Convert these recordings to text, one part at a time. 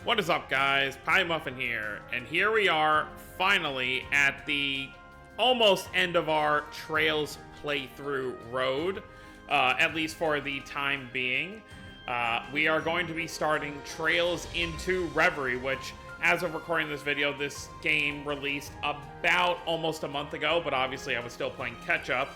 What is up, guys? Pie Muffin here, and here we are finally at the almost end of our Trails playthrough road, at least for the time being. We are going to be starting Trails into Reverie, which, as of recording this video, this game released about almost a month ago, but obviously I was still playing catch-up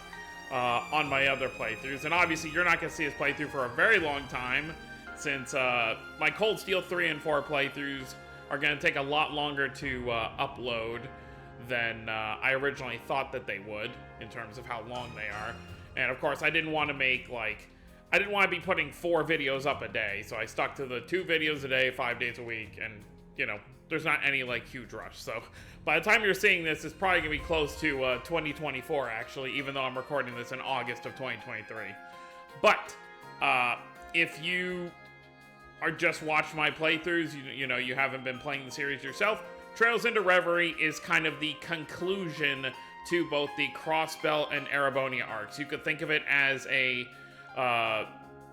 on my other playthroughs, and obviously you're not going to see this playthrough for a very long time, since my Cold Steel 3 and 4 playthroughs are going to take a lot longer to upload than I originally thought that they would, in terms of how long they are. And of course, I didn't want to make, I didn't want to be putting 4 videos up a day, so I stuck to the 2 videos a day, 5 days a week, and, you know, there's not any, huge rush. So by the time you're seeing this, it's probably going to be close to 2024, actually, even though I'm recording this in August of 2023. But, if you are just watching my playthroughs, you know, you haven't been playing the series yourself, Trails into Reverie is kind of the conclusion to both the Crossbell and Erebonia arcs. You could think of it as a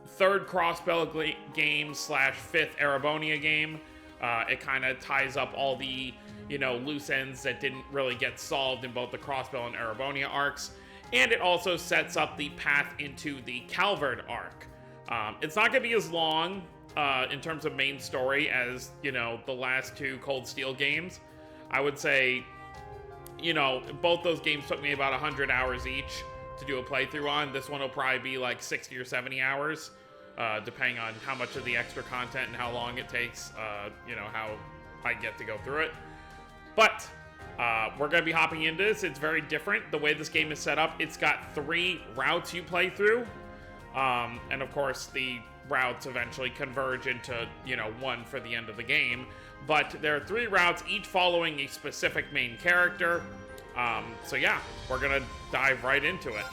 third Crossbell game slash fifth Erebonia game. It kind of ties up all the, you know, loose ends that didn't really get solved in both the Crossbell and Erebonia arcs. And it also sets up the path into the Calvard arc. It's not going to be as long in terms of main story as, you know, the last 2 Cold Steel games. I would say, you know, both those games took me about 100 hours each to do a playthrough on. This one will probably be like 60 or 70 hours, depending on how much of the extra content and how long it takes, you know, how I get to go through it. But we're going to be hopping into this. It's very different. The way this game is set up, it's got 3 routes you play through. And of course, the routes eventually converge into, you know, one for the end of the game. But there are 3 routes, each following a specific main character. So yeah, we're gonna dive right into it.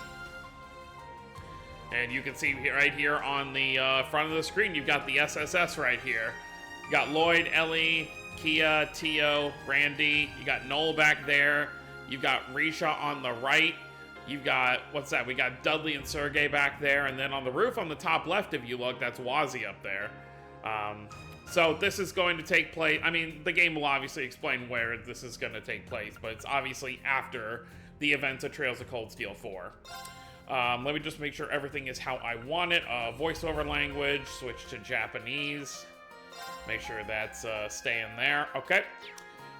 And you can see right here on the front of the screen, you've got the SSS right here. You got Lloyd, Ellie, Kia, Tio, Randy. You got Noel back there. You've got Risha on the right. You've got, what's that? We got Dudley and Sergey back there. And then on the roof on the top left, if you look, that's Wazzy up there. So this is going to take place, I mean, the game will obviously explain where this is going to take place, but it's obviously after the events of Trails of Cold Steel 4. Let me just make sure everything is how I want it. Voiceover language, switch to Japanese. Make sure that's staying there. Okay.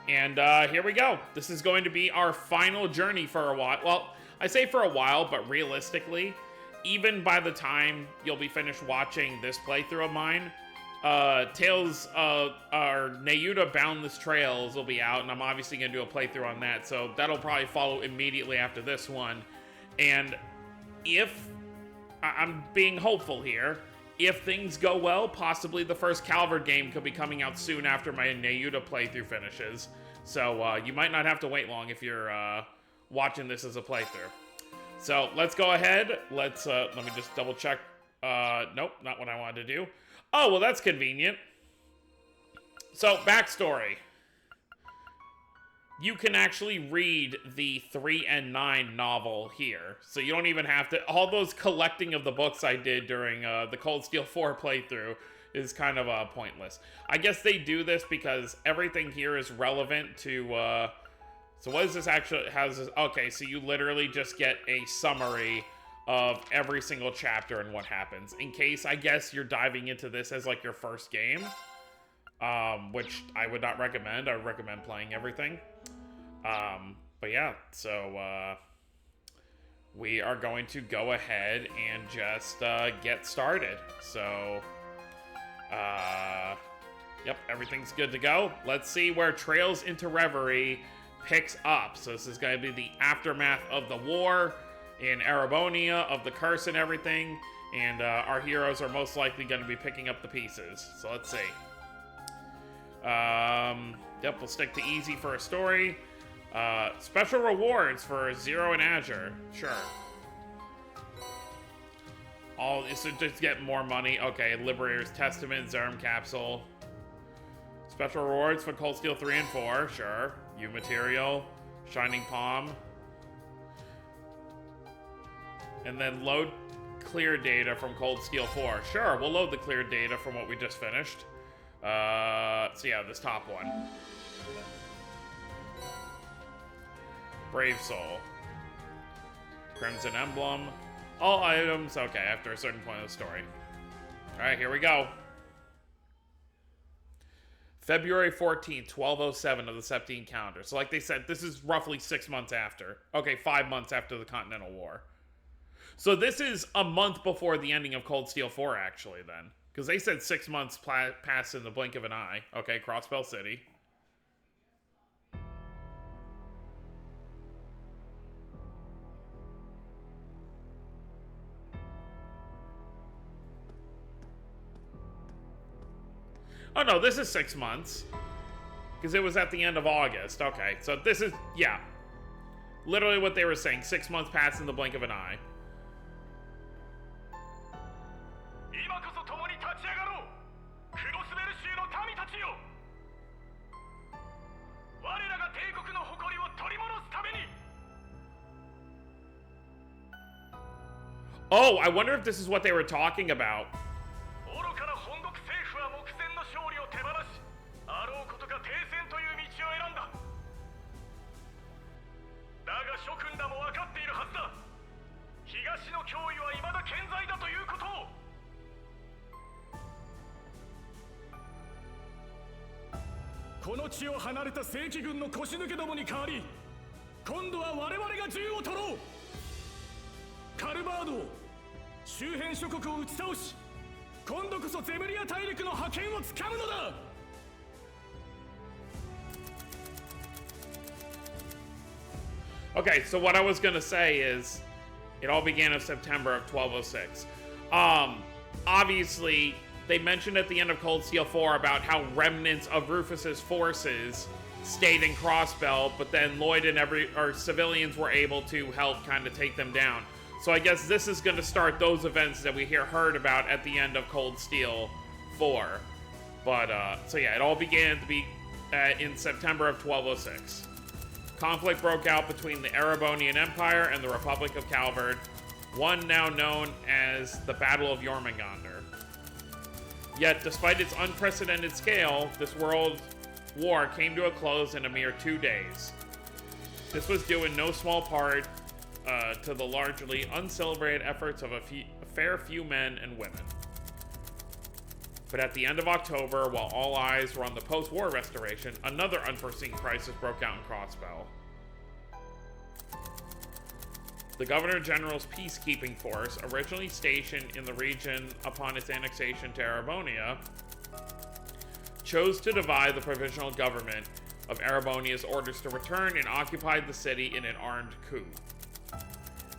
And here we go. This is going to be our final journey for a while. Well, I say for a while, but realistically, even by the time you'll be finished watching this playthrough of mine, Tales or Nayuta Boundless Trails will be out, and I'm obviously going to do a playthrough on that, so that'll probably follow immediately after this one. And if, I'm being hopeful here, if things go well, possibly the first Calvard game could be coming out soon after my Nayuta playthrough finishes. So you might not have to wait long if you're watching this as a playthrough. So let's go ahead. Let me just double check. Nope, not what I wanted to do. Oh, well, that's convenient. So, backstory. You can actually read the 3 and 9 novel here. So you don't even have to... All those collecting of the books I did during the Cold Steel 4 playthrough is kind of pointless. I guess they do this because everything here is relevant to... So what is this actually? How's this? Okay, so you literally just get a summary of every single chapter and what happens. In case, I guess, you're diving into this as, like, your first game. Which I would not recommend. I would recommend playing everything. But yeah, so, we are going to go ahead and just, get started. So, yep, everything's good to go. Let's see where Trails into Reverie picks up. So this is going to be the aftermath of the war in Erebonia, of the curse and everything, and our heroes are most likely going to be picking up the pieces. So let's see. Yep, we'll stick to easy for a story. Special rewards for Zero and Azure. Sure. All this to just get more money. Okay, Liberator's Testament, Zerum Capsule. Special rewards for Cold Steel 3 and 4. Sure. U Material, Shining Palm. And then load clear data from Cold Steel 4. Sure, we'll load the clear data from what we just finished. So yeah, this top one. Brave Soul. Crimson Emblem. All items, okay, after a certain point of the story. Alright, here we go. February 14th, 1207 of the Septine calendar. So like they said, this is roughly 6 months after. Okay, 5 months after the Continental War. So this is a month before the ending of Cold Steel 4, actually, then. Because they said 6 months passed in the blink of an eye. Okay, Crossbell City. Oh no, this is 6 months. Because it was at the end of August. Okay, so this is, yeah. Literally what they were saying. 6 months passed in the blink of an eye. Oh, I wonder if this is what they were talking about. Okay, so what I was gonna say is, it all began in September of 1206. Obviously, they mentioned at the end of Cold Steel 4 about how remnants of Rufus's forces stayed in Crossbell, but then Lloyd and civilians were able to help kind of take them down. So I guess this is going to start those events that we heard about at the end of Cold Steel 4. But, so yeah, it all began to be in September of 1206. Conflict broke out between the Erebonian Empire and the Republic of Calvard, one now known as the Battle of Jormungandr. Yet, despite its unprecedented scale, this world war came to a close in a mere 2 days. This was due in no small part to the largely uncelebrated efforts of a fair few men and women. But at the end of October, while all eyes were on the post-war restoration, another unforeseen crisis broke out in Crossbell. The Governor General's peacekeeping force, originally stationed in the region upon its annexation to Erebonia, chose to divide the provisional government of Erebonia's orders to return and occupied the city in an armed coup.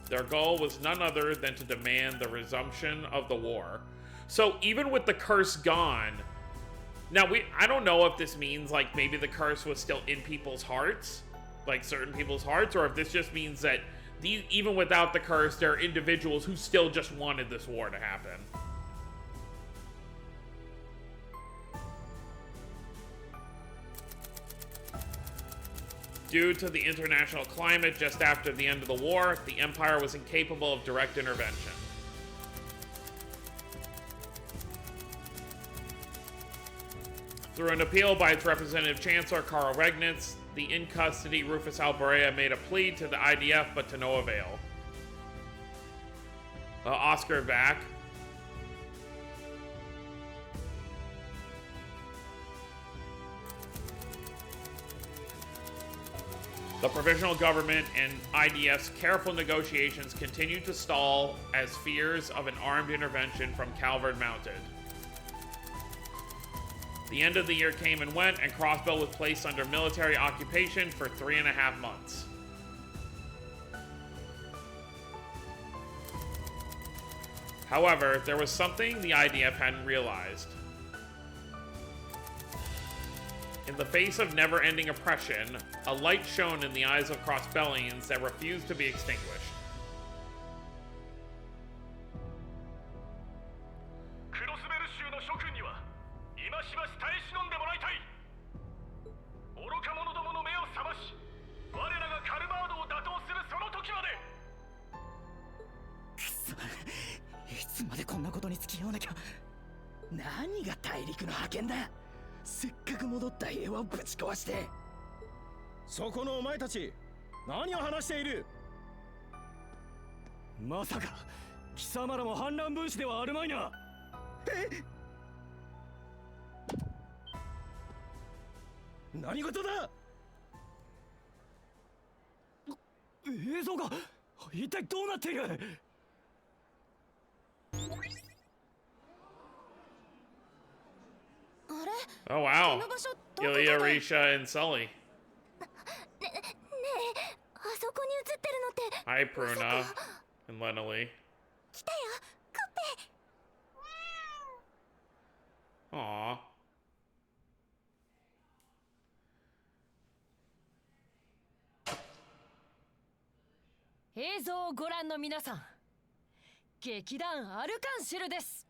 Their goal was none other than to demand the resumption of the war. So even with the curse gone, now I don't know if this means like maybe the curse was still in people's hearts, like certain people's hearts, or if this just means that even without the curse, there are individuals who still just wanted this war to happen. Due to the international climate just after the end of the war, the Empire was incapable of direct intervention. Through an appeal by its representative chancellor, Karl Regnitz, the in-custody Rufus Alborea made a plea to the IDF, but to no avail. Oscar Vac. The provisional government and IDF's careful negotiations continued to stall as fears of an armed intervention from Calvard mounted. The end of the year came and went, and Crossbell was placed under military occupation for 3.5 months. However, there was something the IDF hadn't realized. In the face of never-ending oppression, a light shone in the eyes of Crossbellians that refused to be extinguished. せっかく戻った平和をぶち壊して。そこのお前たち、何を話している？まさか貴様らも反乱分子ではあるまいな。何事だ？映像が一体どうなっている？ Oh wow, Ilya, Risha, and Sully. Hi, Pruna and Lenali. Aww. 映像をご覧の皆さん、劇団アルカンシルです。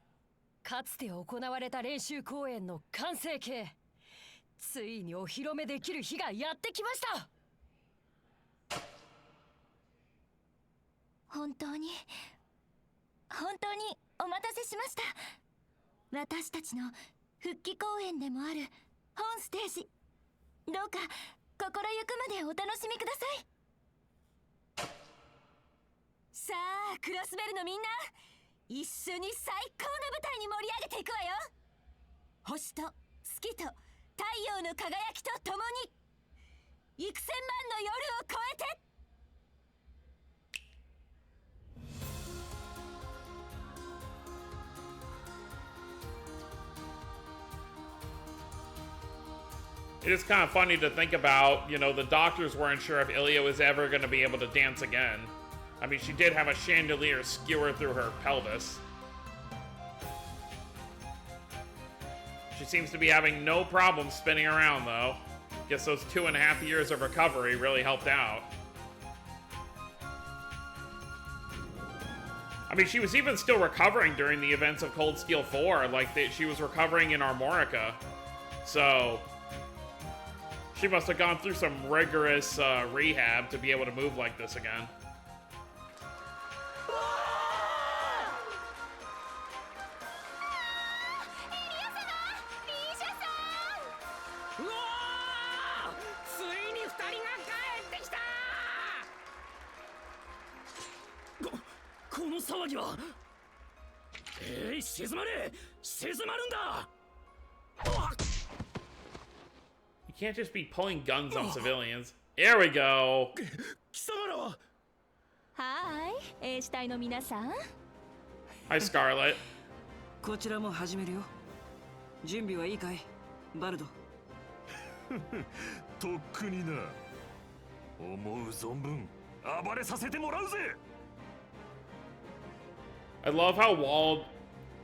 かつて行われた練習公演の完成形、ついにお披露目できる日がやってきました。本当にお待たせしました。私たちの復帰公演でもある本ステージ、どうか心ゆくまでお楽しみください。さあクロスベルのみんな、一緒に最高の舞台に盛り上げていくわよ。星と月と太陽の輝きとともに幾千万の夜を超えて。It is kind of funny to think about, you know, the doctors weren't sure if Ilya was ever going to be able to dance again. I mean, she did have a chandelier skewer through her pelvis. She seems to be having no problem spinning around, though. Guess those 2.5 years of recovery really helped out. I mean, she was even still recovering during the events of Cold Steel 4, like she was recovering in Armorica. So she must have gone through some rigorous rehab to be able to move like this again. You can't just be pulling guns on civilians. There we go. Hi, 衛士隊の皆さん。Hi, Scarlet. こちらも始めるよ。準備はいいかい、バルド。とっくにな。思う存分暴れさせてもらうぜ。I love how Wald,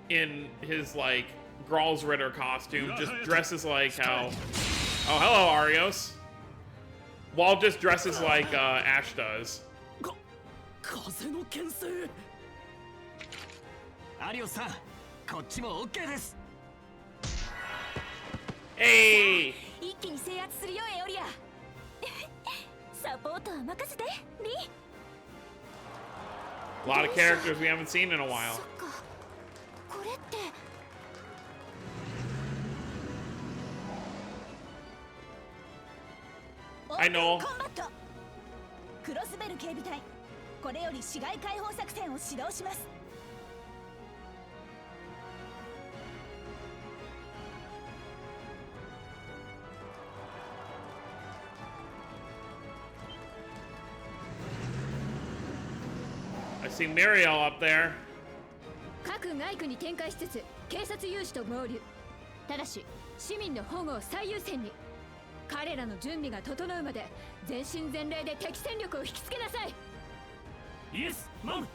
in his like Gral's Ritter costume, just dresses like how. Oh, hello, Arios. Wald just dresses like Ash does. 風の牽制。アリオさん、こっちも OK です。Hey! 一気に制圧するよ、エオリア。サポートは任せて、リー。A lot of characters we haven't seen in a while. そっか、これって。I know. コンバット。クロスベル警備隊、これより市街開放作戦を指導します。I see Muriel up there. 各外区に展開しつつ警察有志と合流。ただし市民の保護を最優先に。彼らの準備が整うまで全身全霊で敵戦力を引きつけなさい。Yes, Mom.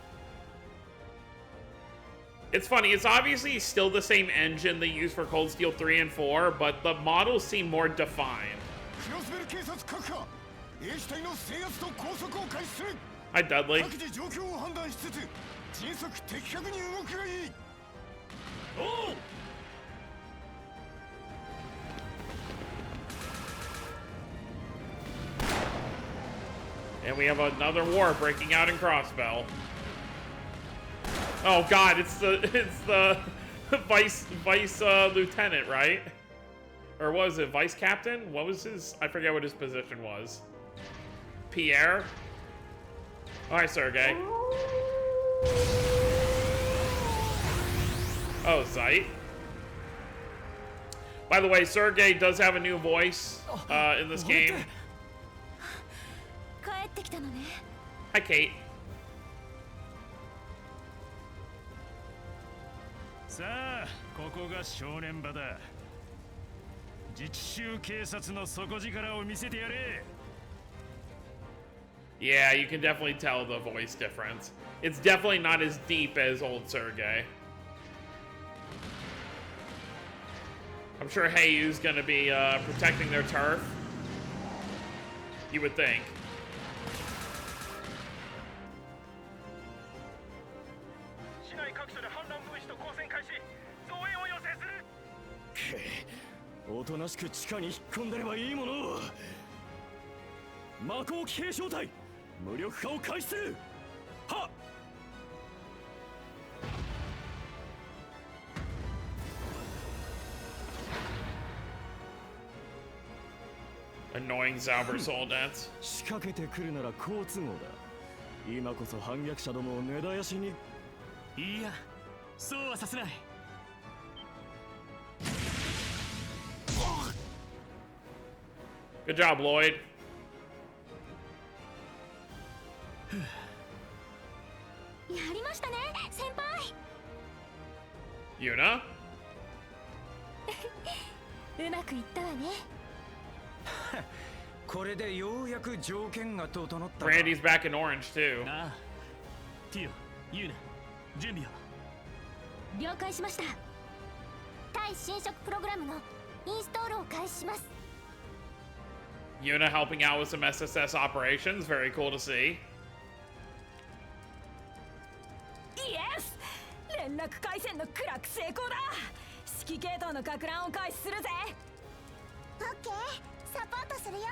It's funny, it's obviously still the same engine they used for Cold Steel 3 and 4, but the models seem more defined. Hi, Dudley. Oh! And we have another war breaking out in Crossbell. Oh God, it's the vice lieutenant, right? Or was it vice captain? What was his? I forget what his position was. Pierre? Alright, Sergey. Oh, Zeit. By the way, Sergey does have a new voice in this game. 帰ってきたのね。 Hi, Kate. さあ、ここが正念場だ。自治州警察の底力を見せてやれ。 Yeah, you can definitely tell the voice difference. It's definitely not as deep as old Sergey. I'm sure Heiyu's gonna be protecting their turf. You would think. 市内各所で反乱分子と交戦開始。増援を要請する。け、おとなしく地下に引っ込んでればいいものを。魔鋼騎兵小隊、無力化を開始する。はっ。 Annoying Zauber soldats. 仕掛けてくるなら好都合だ。今こそ反逆者どもを根絶やしに。いや、そうはさせない。 Good job, Lloyd. やりましたね、先輩。 Yuna? うまくいったわね。これでようやく条件が整った。 Randy's back in orange too. なあ、ティオ、ユーナ、準備を。了解しました。対侵食プログラムのインストールを開始します。 Yuna helping out with some SSS operations. Very cool to see. イエス、連絡回線のクラック成功だ。指揮系統の撹乱を開始するぜ。オッケー、サポートするよ。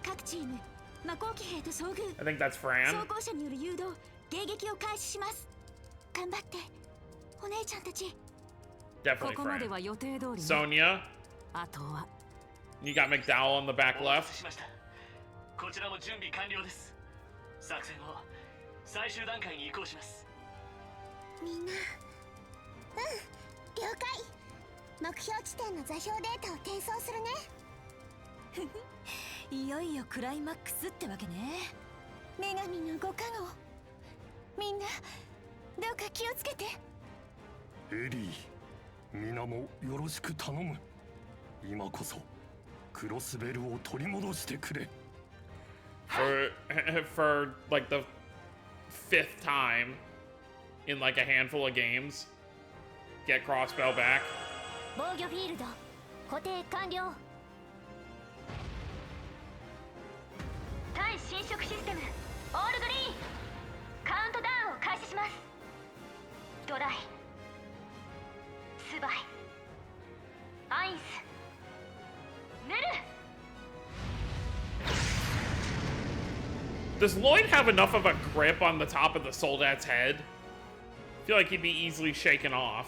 各チーム、魔鋼騎兵と遭遇。 I think that's Fran. 装甲車による誘導、迎撃を開始します。頑張って、お姉ちゃんたち。こ Definitely こまでは Fran. 予定通りね。 Sonia. あとは You got McDowell on the back お待た left. せしました。こちらも準備完了です。作戦を最終段階に移行します。みんな、了解。目標地点の座標データを転送するね。いよいよクライマックスってわけね。女神のご加護。みんな、どうか気をつけて。エリー、皆もよろしく頼む。今こそクロスベルを取り戻してくれ。For like the 5th time in like a handful of games. Get Crossbell back. 防御フィールド固定完了。対侵食システムオールグリーン、カウントダウンを開始します。ドライ、ツバイ、アインス、ヌル。 Does Lloyd have enough of a grip on the top of the soldat's head? I feel like he'd be easily shaken off.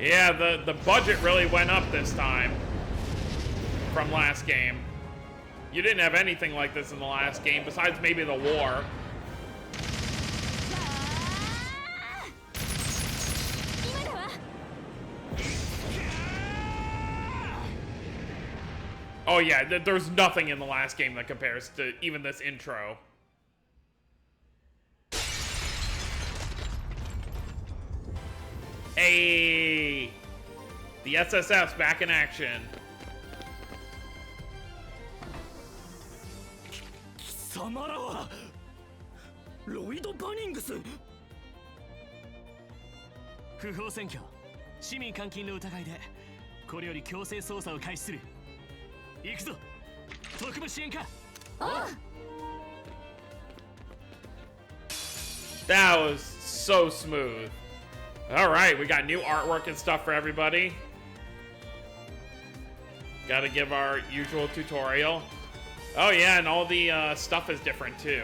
Yeah, the budget really went up this time from last game. You didn't have anything like this in the last game, besides maybe the war. Oh yeah, there's nothing in the last game that compares to even this intro. Hey, the SSF's back in action. 貴様らはロイド・バニングス。不法占拠、市民監禁の疑いでこれより強制操作を開始する。行くぞ特務支援課。 That was so smooth. Alright, we got new artwork and stuff for everybody. Gotta give our usual tutorial. Oh yeah, and all the stuff is different too.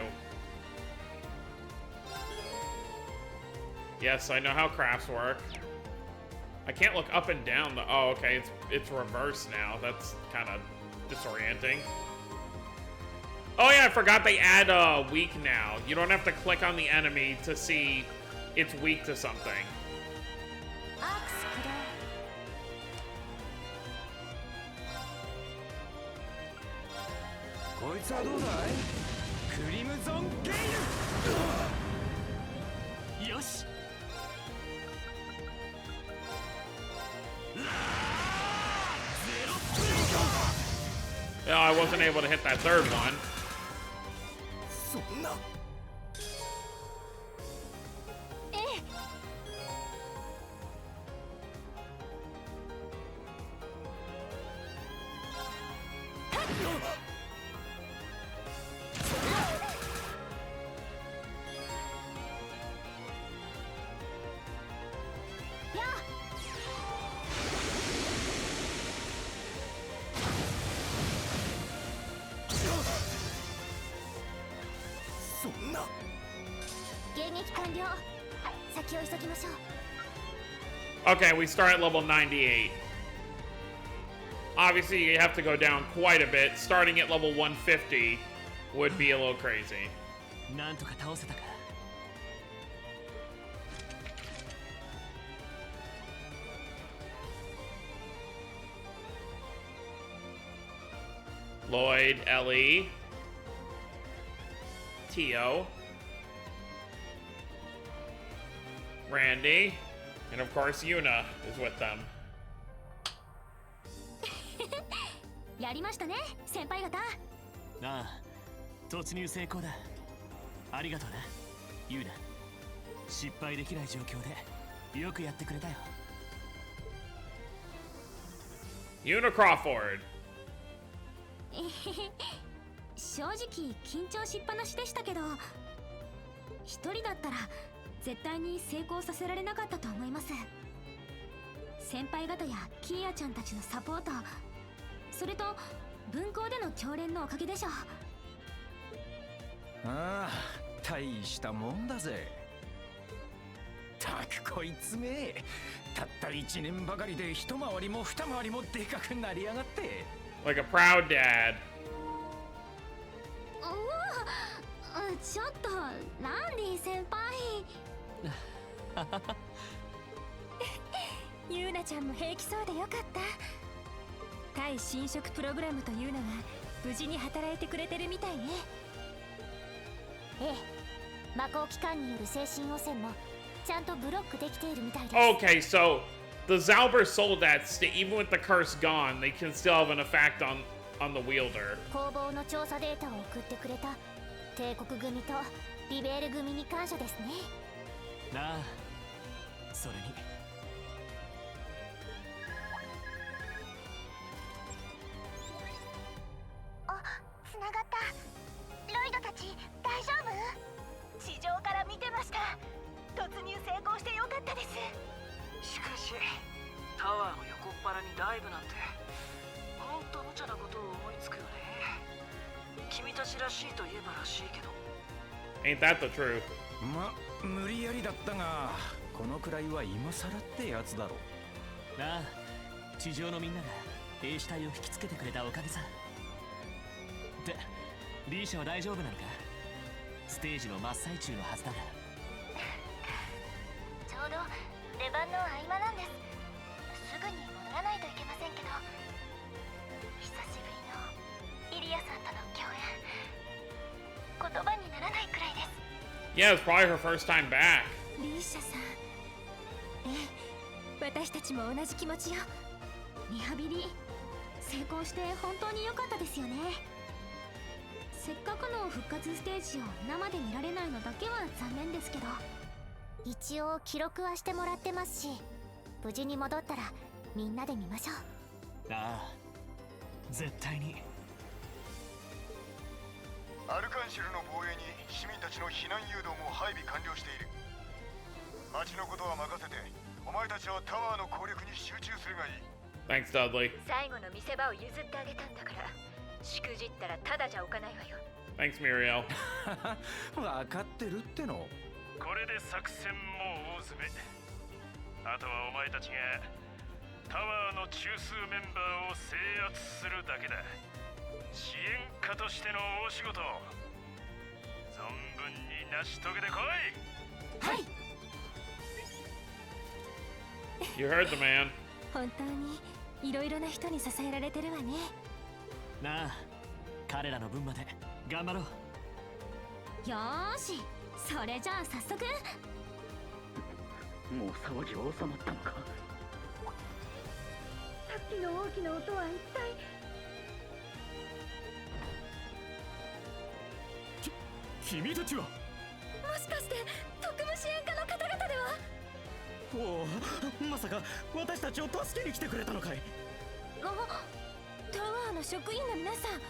Yes, I know how crafts work. I can't look up and down the... Oh, okay, it's reversed now. That's kind of disorienting. Oh yeah, I forgot they add weak now. You don't have to click on the enemy to see it's weak to something. こいつはどうだい？クリムゾンゲイル。よし。 Oh, I wasn't able to hit that third one. Okay, we start at level 98. Obviously, you have to go down quite a bit. Starting at level 150 would be a little crazy. なんとか倒せたか。 Lloyd, Ellie, Tio, Randy, and of course Yuna is with them. やりましたね、先輩方。ああ、突入成功だ。ありがとうな、ユーナ。失敗できない状況でよくやってくれたよ。Yuna Crawford. 正直緊張しっぱなしでしたけど、一人だったら絶対に成功させられなかったと思います。先輩方やキーヤちゃんたちのサポート、それと分校での教練のおかげでしょう。ああ、大したもんだぜ。たくこいつめ、たった1年ばかりで一回りも二回りもでかくなりやがって。 Like a proud dad. ちょっとランディ先輩。ユーナちゃんも平気そうでよかった。対侵食プログラムというのが無事に働いてくれてるみたいね。ええ、魔法機関による精神汚染もちゃんとブロックできているみたいです。 Okay, so the Zalber Soldats, even with the curse gone, they can still have an effect on the wielder. 工房の調査データを送ってくれた帝国組とリベール組に感謝ですね。なあ、それに。あ、つながった。ロイドたち大丈夫？地上から見てました。突入成功してよかったです。しかしタワーの横っ腹にダイブなんてほんと無茶なことを思いつくよね。君たちらしいと言えばらしいけど。 Ain't that the truth? ま、無理やりだったが、このくらいは今更ってやつだろう。なあ、地上のみんなが兵士隊を引きつけてくれたおかげさ。で、リーシャは大丈夫なのか？ステージの真っ最中のはずだが。ちょうど出番の合間なんです。すぐに戻らないといけませんけど、久しぶりのイリアさんとの共演、言葉にならないくらいです。 Yeah, it's probably her first time back. リーシャさん、ええ、私たちも同じ気持ちよ。リハビリ成功して本当に良かったですよね。せっかくの復活ステージを生で見られないのだけは残念ですけど、一応記録はしてもらってますし、無事に戻ったらみんなで見ましょう。ああ、絶対に。アルカンシルの防衛に市民たちの避難誘導も配備完了している。町のことは任せて、お前たちはタワーの攻略に集中するがいい。 Thanks, Dudley. 最後の見せ場を譲ってあげたんだから、しくじったらただじゃおかないわよ。 Thanks, Muriel. 分かってるっての。これで作戦も大詰め。あとはお前たちがタワーの中枢メンバーを制圧するだけだ。支援家としての大仕事、存分に成し遂げてこい。はい。 You heard the man. 本当にいろいろな人に支えられてるわね。なあ、彼らの分まで頑張ろう。よーし、それじゃあ早速。もう騒ぎは収まったのか。さっきの大きな音は一体。君たちは。もしかして特務支援課の方々では。おお、まさか私たちを助けに来てくれたのかい。タワーの職員の皆さん、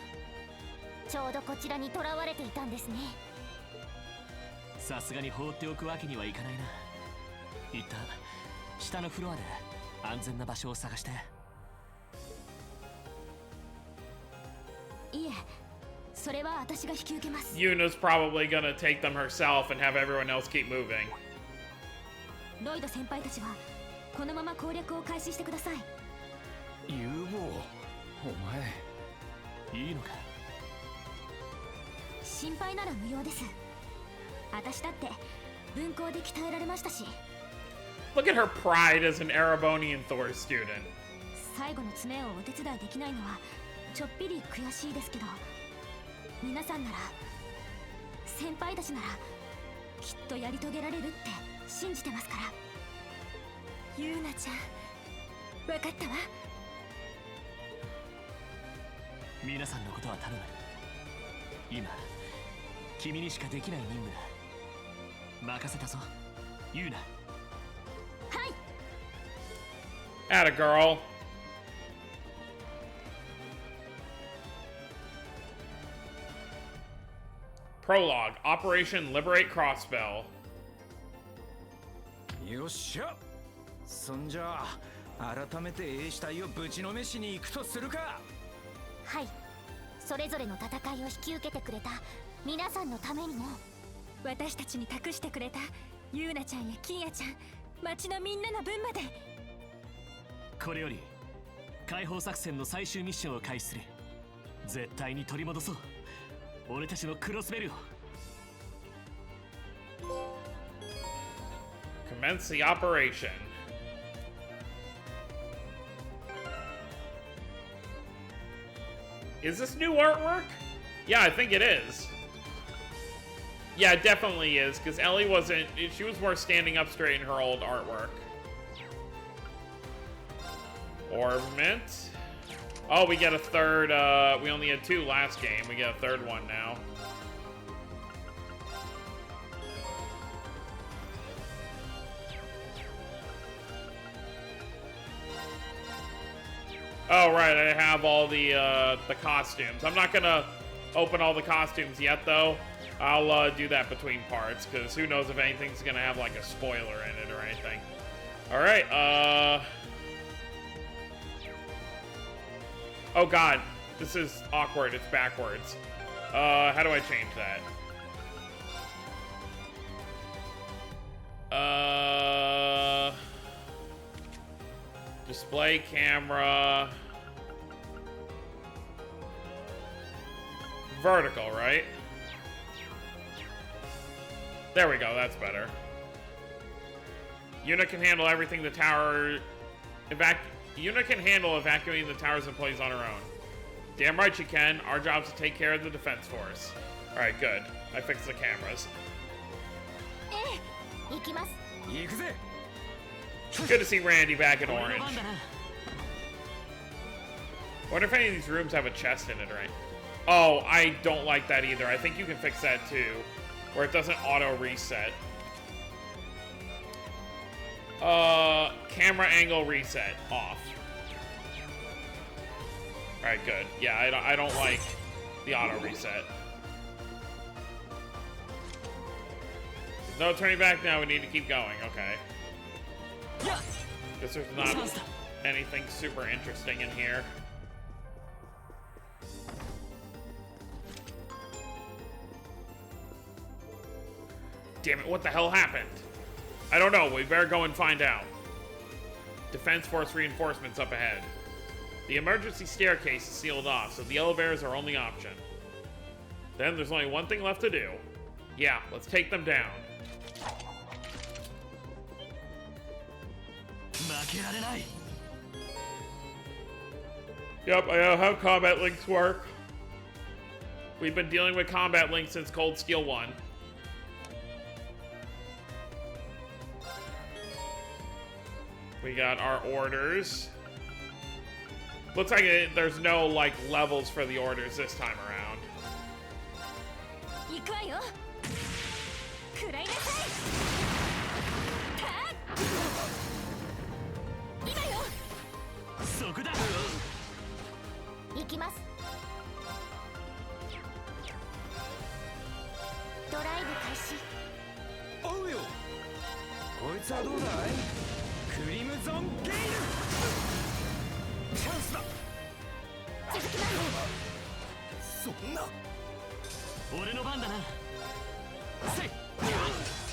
ちょうどこちらに囚われていたんですね。さすがに放っておくわけにはいかないな。一旦下のフロアで安全な場所を探して。いえ、それは私が引き受けます。 Yuna's probably gonna take them herself and have everyone else keep moving. ロイド先輩たちはこのまま攻略を開始してください。有望、お前いいのか。心配なら無用です。私だって分校で鍛えられましたし。 Look at her pride as an Erebonian Thor student. 最後の詰めをお手伝いできないのはちょっぴり悔しいですけど、皆さんなら、先輩たちならきっとやり遂げられるって信じてますから。ゆうなちゃん、分かったわ。皆さんのことは頼む。今君にしかできない任務だ。任せたぞ、ユーナ。はい。 Atta girl. Prologue, Operation Liberate Crossbell. よっしゃ。そんじゃあ改めて兵士隊をぶちのめしに行くとするか。はい。それぞれの戦いを引き受けてくれた皆さんのためにも、私たちに託してくれたゆうなちゃんや金也ちゃん、町のみんなの分まで。これより解放作戦の最終ミッションを開始する。絶対に取り戻そう、俺たちのクロスベルを。 Commence the operation. Is this new artwork? Yeah, I think it is. Yeah, it definitely is, because Ellie wasn't... She was more standing up straight in her old artwork. Ornament. Oh, we get a third, we only had 2 last game. We get a third one now. Oh, right, I have all the costumes. I'm not gonna open all the costumes yet, though. I'll do that between parts, because who knows if anything's gonna have, like, a spoiler in it or anything. Alright, oh god, this is awkward, it's backwards. How do I change that? Display camera. Vertical, right? There we go, that's better. Yuna can handle everything the tower... Yuna can handle evacuating the tower's employees on her own. Damn right she can. Our job's to take care of the defense force. Alright, good. I fixed the cameras. Good to see Randy back in orange. Wonder if any of these rooms have a chest in it, right? Oh, I don't like that either. I think you can fix that too. Where it doesn't auto-reset. Camera angle reset. Off. Alright, good. Yeah, I don't like the auto reset. There's no turning back now, we need to keep going, okay. Guess there's not anything super interesting in here. Damn it, what the hell happened? I don't know, we better go and find out. Defense Force reinforcements up ahead. The emergency staircase is sealed off, so the elevators are only option. Then there's only one thing left to do. Yeah, let's take them down. Yep, I know how combat links work. We've been dealing with combat links since Cold Steel 1. We got our orders. Looks like there's no, like, levels for the orders this time around.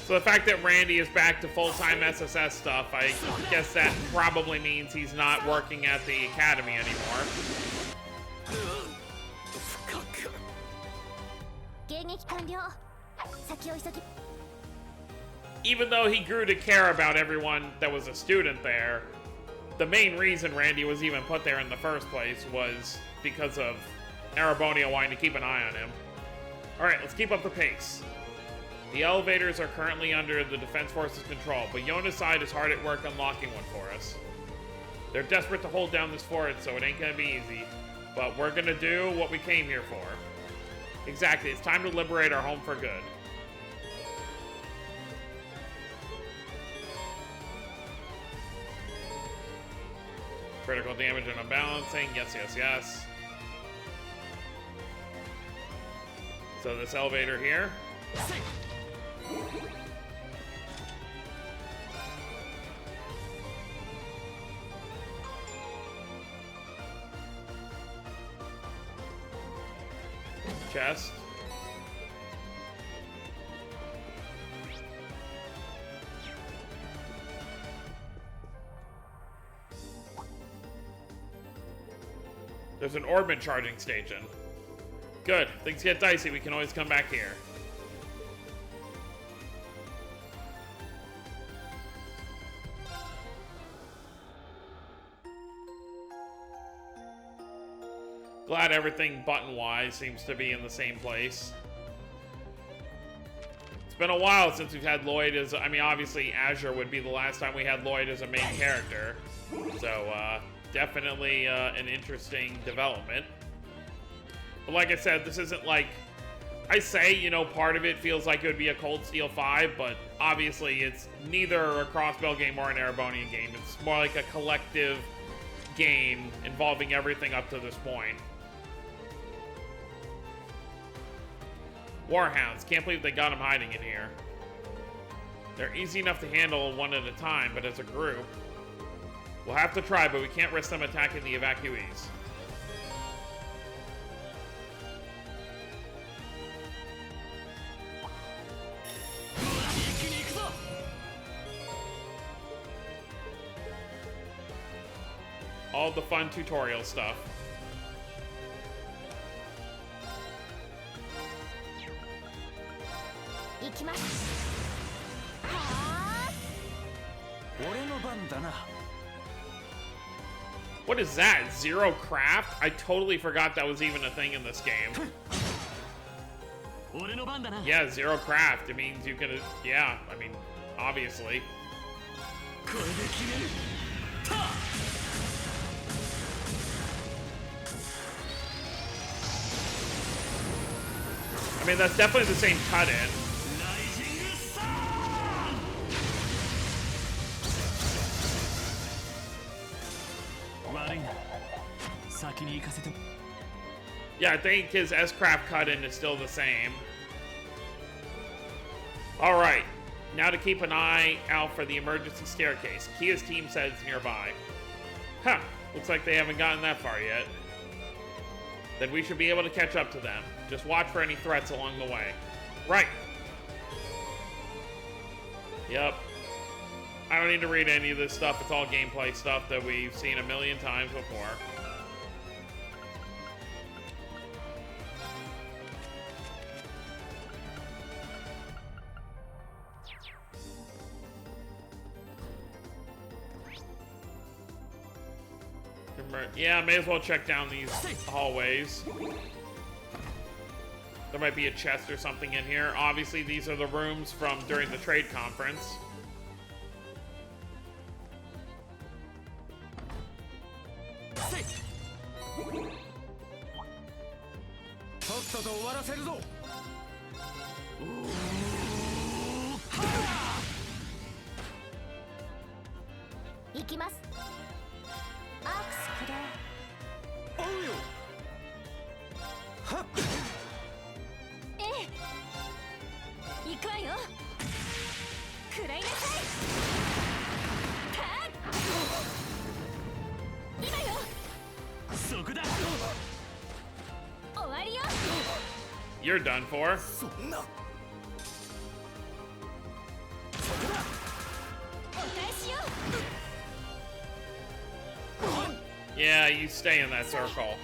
So the fact that Randy is back to full-time SSS stuff, I guess that probably means he's not working at the academy anymore. Even though he grew to care about everyone that was a student there, the main reason Randy was even put there in the first place was because of Arabonia wanting to keep an eye on him. Alright, let's keep up the pace. The elevators are currently under the Defense Force's control, but Yona's side is hard at work unlocking one for us. They're desperate to hold down this fort, so it ain't gonna be easy. But we're gonna do what we came here for. Exactly, it's time to liberate our home for good. Critical damage and unbalancing, yes, yes, yes. So this elevator here. Chest. There's an orbit charging station. Good. Things get dicey, we can always come back here. Glad everything button-wise seems to be in the same place. It's been a while since we've had Lloyd as... I mean, obviously, Azure would be the last time we had Lloyd as a main character. So, definitely an interesting development. But like I said, this isn't like... I say, you know, part of it feels like it would be a Cold Steel 5, but obviously it's neither a Crossbell game or an Erebonian game. It's more like a collective game involving everything up to this point. Warhounds. Can't believe they got them hiding in here. They're easy enough to handle one at a time, but as a group... We'll have to try, but we can't risk them attacking the evacuees. All the fun tutorial stuff. What is that? Zero craft? I totally forgot that was even a thing in this game. Yeah, zero craft. It means you can... Yeah, I mean, obviously. I mean, that's definitely the same cut-in. Yeah, I think his S-Craft cut-in is still the same. Alright, now to keep an eye out for the emergency staircase. Kia's team says nearby. Huh, looks like they haven't gotten that far yet. Then we should be able to catch up to them. Just watch for any threats along the way. Right. Yep. I don't need to read any of this stuff. It's all gameplay stuff that we've seen a million times before. Yeah, may as well check down these hallways. There might be a chest or something in here. Obviously, these are the rooms from during the trade conference. You're done for. Yeah, you stay in that circle.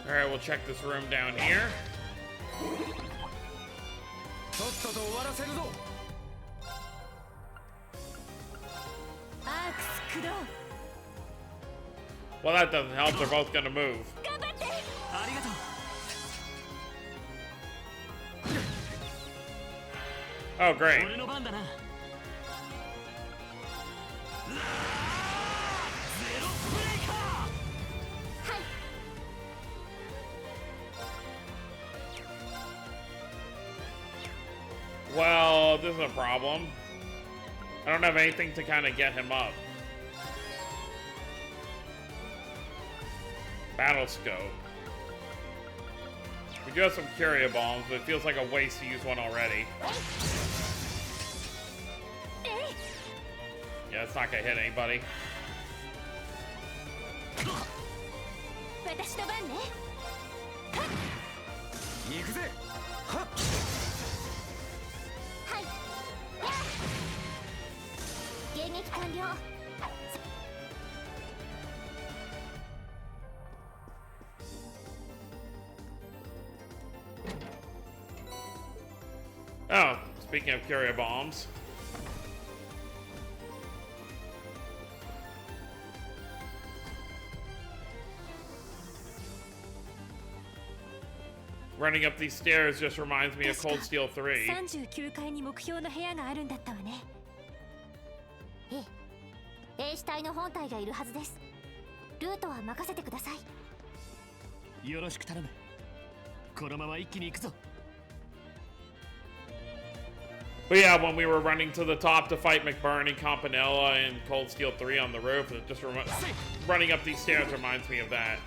Alright, we'll check this room down here. Well, that doesn't help. They're both gonna move. Oh, great. Well, this is a problem. I don't have anything to kind of get him up. Battle scope. We do have some curia bombs, but it feels like a waste to use one already. Yeah, it's not gonna hit anybody. Oh, speaking of curia bombs. Running up these stairs just reminds me of Cold Steel 3. 39階に目標の部屋があるんだったわね。ええ、兵士隊の本隊がいるはずです。ルートは任せてください。よろしく頼む。このまま一気に行くぞ。 But yeah, when we were running to the top to fight McBurney, Campanella, and Cold Steel 3 on the roof, it just running up these stairs reminds me of that.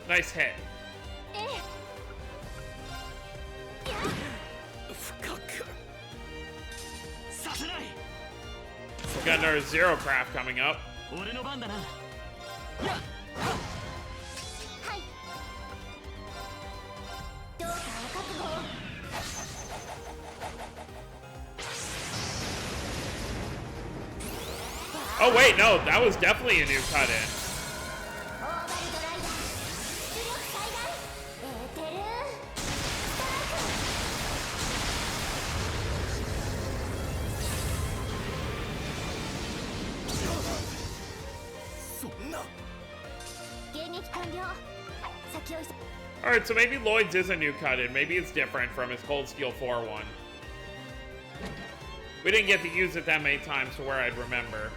Nice hit. We got another Zero Craft coming up. Oh wait, no, that was definitely a new cut in. オーバルドライダー出力最大エーテルスタークそんな迎撃完了先を急 Alright, so maybe Lloyd's is a new cut in. Maybe it's different from his Cold Steel 4 one. We didn't get to use it that many times to where I'd remember.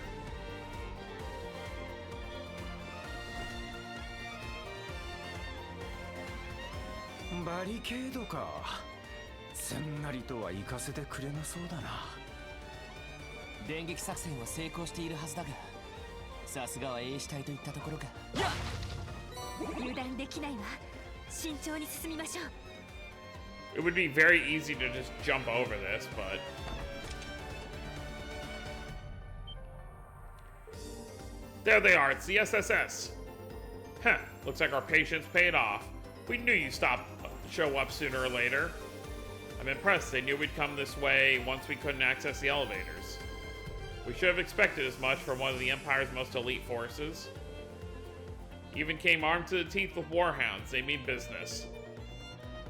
Barricade か。すんなりとは行かせてくれなそうだな。電撃作戦は成功しているはずだが、さすがは衛士隊といったところか。油断できないわ慎重に進みましょう It would be very easy to just jump over this, but... There they are, it's the SSS. Huh, looks like our patience paid off. We knew you'd show up sooner or later. I'm impressed, they knew we'd come this way once we couldn't access the elevators. We should have expected as much from one of the Empire's most elite forces. Even came armed to the teeth with warhounds, they mean business.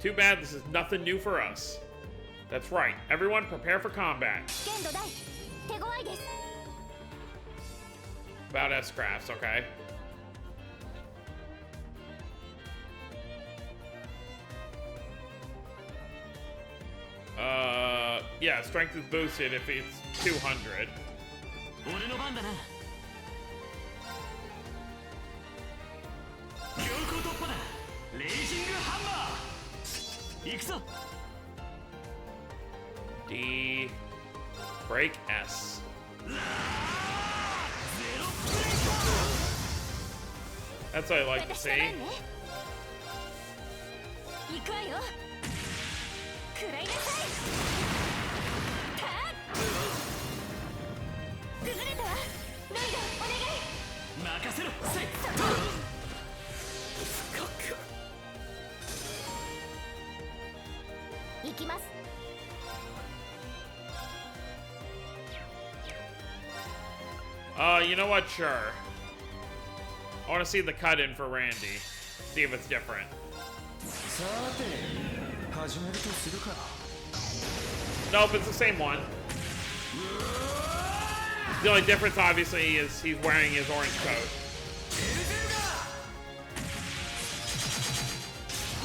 Too bad this is nothing new for us. That's right, everyone prepare for combat. 限度大手強いです About S-Crafts, okay. Yeah, strength is boosted if it's 200. 俺の番だな。強行突破だ。レイジングハンマー。行くぞ。D. Break S. That's what I like to see. 行くわよ食らいなさいタッ崩れたわロイドお願い任せろせい行きます You know what? Sure. I want to see the cut-in for Randy. See if it's different. さて、始めるとするか。 Nope, it's the same one. The only difference, obviously, is he's wearing his orange coat.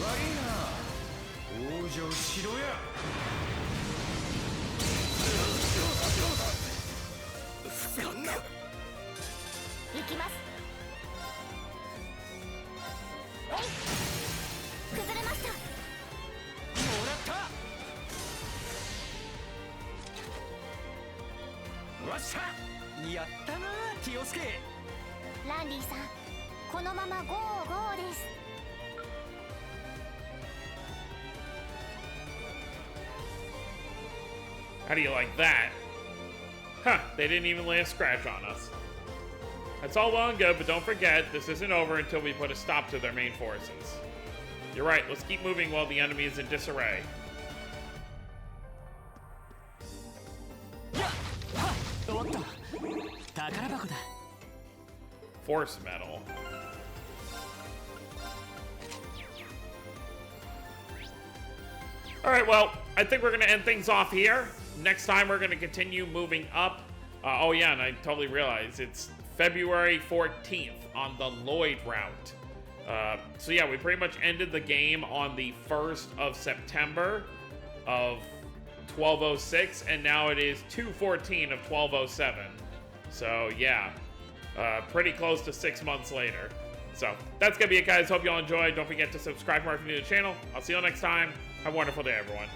悪いな。往生しろや。行きますえい崩れましたもらったわっしゃやったなティオスケランディさんこのままゴーゴーです How do you like that? Huh, they didn't even lay a scratch on us. That's all well and good, but don't forget, this isn't over until we put a stop to their main forces. You're right, let's keep moving while the enemy is in disarray. Force medal. Alright, well, I think we're going to end things off here. Next time, we're going to continue moving up. Oh yeah, and I totally realized it's February 14th on the Lloyd route. So yeah, we pretty much ended the game on the 1st of September of 1206, and now it is 2/14 of 1207. So yeah, pretty close to 6 months later. So that's gonna be it, guys. Hope you all enjoyed. Don't forget to subscribe if you're new to the channel. I'll see you all next time. Have a wonderful day, everyone.